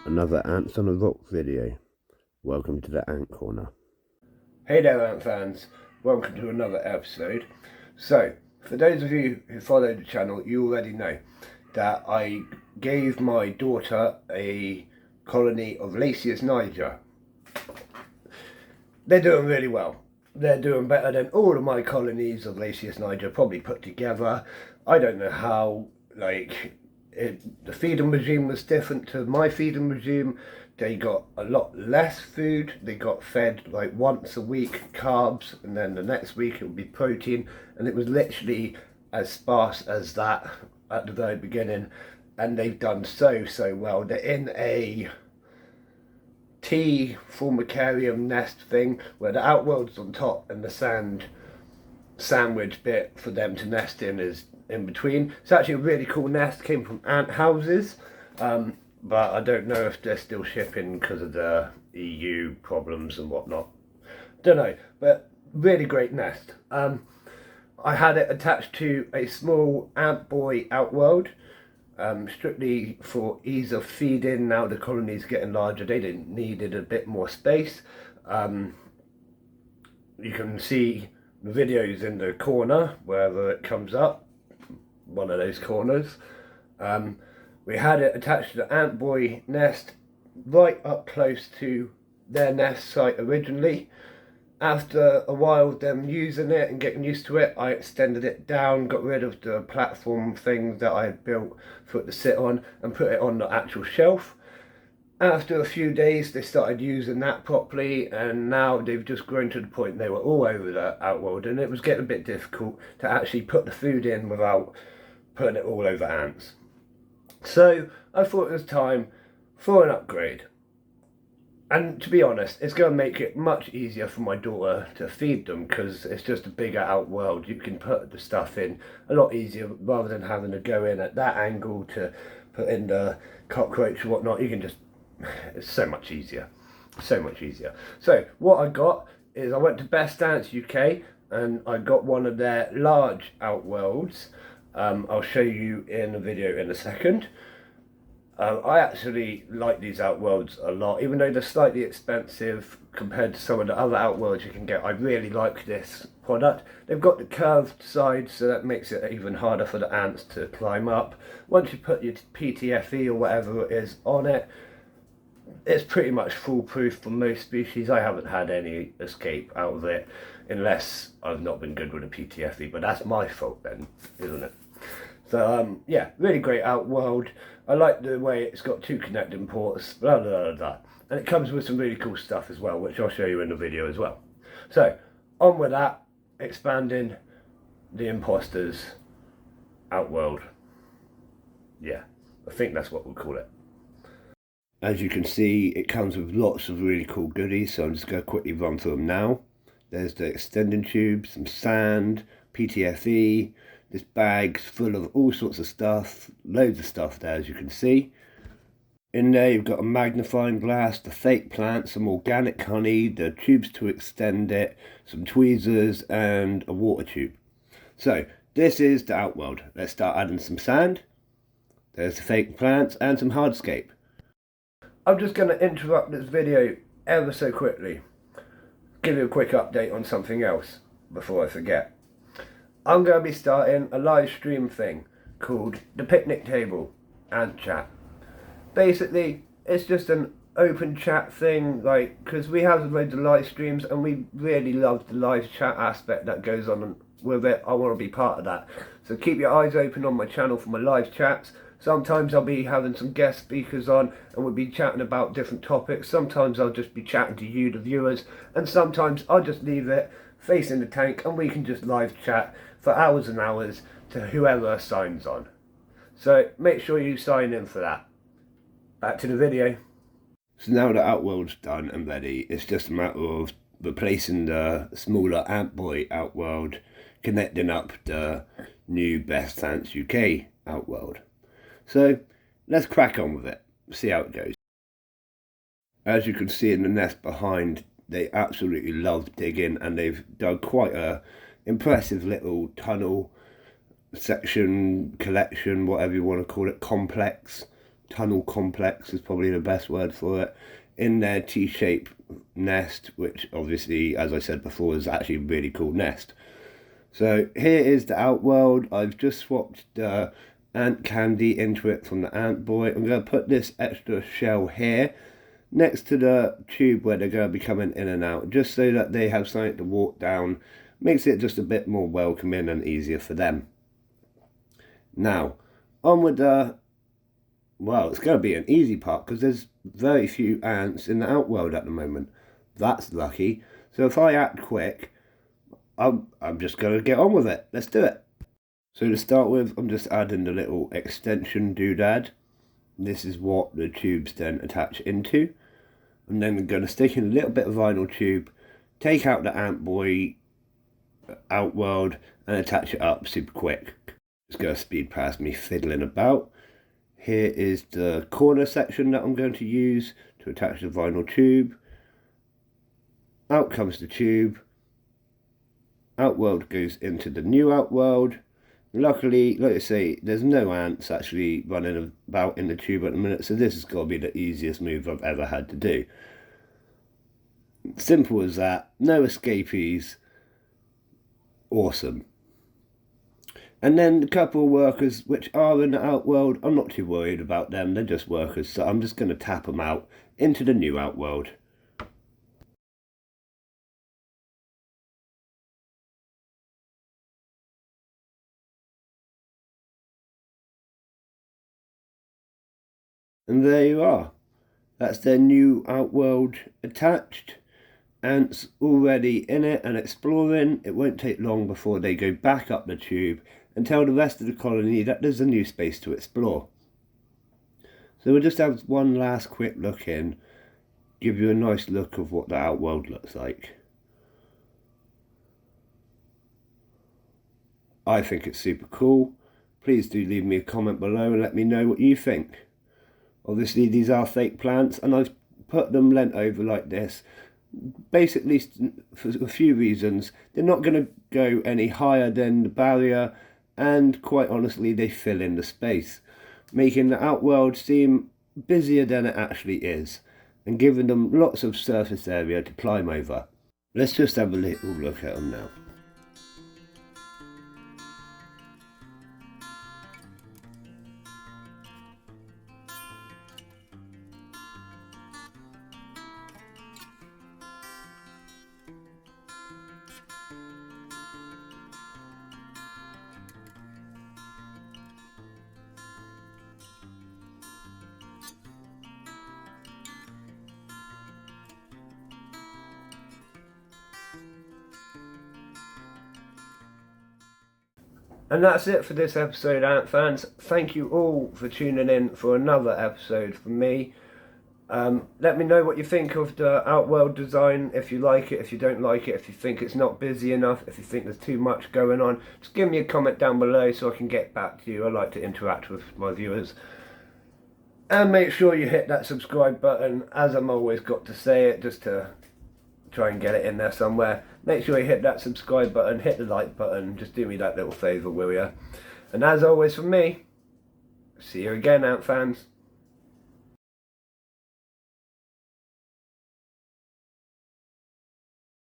Another Ants on a Rock video. Welcome to the Ant Corner. Hey there, Ant fans. Welcome to another episode. So, for those of you who follow the channel, you already know that I gave my daughter a Colony of Lasius N. They're doing really well. They're doing better than all of my colonies of Lasius N probably put together. I don't know how, the feeding regime was different to my feeding regime. They got a lot less food. They got fed like once a week carbs, and then the next week it would be protein, and it was literally as sparse as that at the very beginning. And they've done so well. They're in a T formicarium nest thing where the outworld's on top and the sandwich bit for them to nest in is in between. It's actually a really cool nest, came from ant houses, but I don't know if they're still shipping because of the EU problems and whatnot. Don't know, but really great nest. I had it attached to a small Antboyuk Outworld, strictly for ease of feeding. Now the colony's getting larger, they needed a bit more space. You can see the videos in the corner wherever it comes up, one of those corners. We had it attached to the Antboy nest right up close to their nest site originally. After a while of them using it and getting used to it, I extended it down, got rid of the platform thing that I had built for it to sit on and put it on the actual shelf. After a few days they started using that properly, and now they've just grown to the point they were all over the Outworld, and it was getting a bit difficult to actually put the food in without putting it all over ants. So I thought it was time for an upgrade. And to be honest, it's going to make it much easier for my daughter to feed them because it's just a bigger Outworld. You can put the stuff in a lot easier rather than having to go in at that angle to put in the cockroach or whatnot. You can just, it's so much easier. So much easier. So what I got is I went to bestantsuk and I got one of their large Outworlds. I'll show you in a video in a second. I actually like these Outworlds a lot, even though they're slightly expensive compared to some of the other Outworlds you can get. I really like this product. They've got the curved side, so that makes it even harder for the ants to climb up. Once you put your PTFE or whatever it is on it, it's pretty much foolproof for most species. I haven't had any escape out of it, unless I've not been good with a PTFE, but that's my fault then, isn't it? So yeah, really great Outworld. I like the way it's got two connecting ports, blah blah blah blah. And it comes with some really cool stuff as well, which I'll show you in the video as well. So, on with that, expanding the Impostors Outworld. Yeah, I think that's what we'll call it. As you can see, it comes with lots of really cool goodies, so I'm just going to quickly run through them now. There's the extending tube, some sand, PTFE, this bag's full of all sorts of stuff, loads of stuff there as you can see. In there you've got a magnifying glass, the fake plant, some organic honey, the tubes to extend it, some tweezers and a water tube. So this is the Outworld. Let's start adding some sand. There's the fake plants and some hardscape. I'm just going to interrupt this video ever so quickly. Give you a quick update on something else before I forget. I'm going to be starting a live stream thing called the Picnic Table Ant Chat. Basically, it's just an open chat thing, because we have loads of live streams and we really love the live chat aspect that goes on with it. I want to be part of that. So keep your eyes open on my channel for my live chats. Sometimes I'll be having some guest speakers on and we'll be chatting about different topics. Sometimes I'll just be chatting to you, the viewers, and sometimes I'll just leave it facing the tank and we can just live chat for hours and hours to whoever signs on. So make sure you sign in for that. Back to the video. So now the Outworld's done and ready, it's just a matter of replacing the smaller Antboy Outworld, connecting up the new bestantsuk Outworld. So let's crack on with it, see how it goes. As you can see in the nest behind, they absolutely love digging and they've dug quite a impressive little tunnel section, collection, whatever you want to call it, complex tunnel complex is probably the best word for it, in their T-shaped nest, which obviously, as I said before, is actually a really cool nest. So here is the Outworld. I've just swapped the ant candy into it from the Antboyuk. I'm going to put this extra shell here next to the tube where they're going to be coming in and out, just so that they have something to walk down. Makes it just a bit more welcoming and easier for them. Now, on with the... Well, it's going to be an easy part because there's very few ants in the Outworld at the moment. That's lucky. So if I act quick, I'm just going to get on with it. Let's do it. So to start with, I'm just adding the little extension doodad. This is what the tubes then attach into. And then I'm going to stick in a little bit of vinyl tube, take out the Antboyuk Outworld and attach it up super quick. Just going to speed past me fiddling about. Here is the corner section that I'm going to use to attach the vinyl tube. Out comes the tube. Outworld goes into the new Outworld. Luckily, like I say, there's no ants actually running about in the tube at the minute, so this has got to be the easiest move I've ever had to do. Simple as that, no escapees. Awesome. And then the couple of workers which are in the Outworld, I'm not too worried about them, they're just workers, so I'm just going to tap them out into the new Outworld. And there you are. That's their new Outworld attached. Ants already in it and exploring. It won't take long before they go back up the tube and tell the rest of the colony that there's a new space to explore. So we'll just have one last quick look in, give you a nice look of what the Outworld looks like. I think it's super cool. Please do leave me a comment below and let me know what you think. Obviously these are fake plants and I've put them lent over like this basically for a few reasons. They're not going to go any higher than the barrier, and quite honestly they fill in the space, making the Outworld seem busier than it actually is and giving them lots of surface area to climb over. Let's just have a little look at them now. And that's it for this episode, Ant fans. Thank you all for tuning in for another episode from me. Let me know what you think of the Outworld design, if you like it, if you don't like it, if you think it's not busy enough, if you think there's too much going on. Just give me a comment down below so I can get back to you. I like to interact with my viewers. And make sure you hit that subscribe button, as I'm always got to say it, just to try and get it in there somewhere. Make sure you hit that subscribe button, hit the like button, just do me that little favour, will ya? And as always from me, see you again, Ant fans.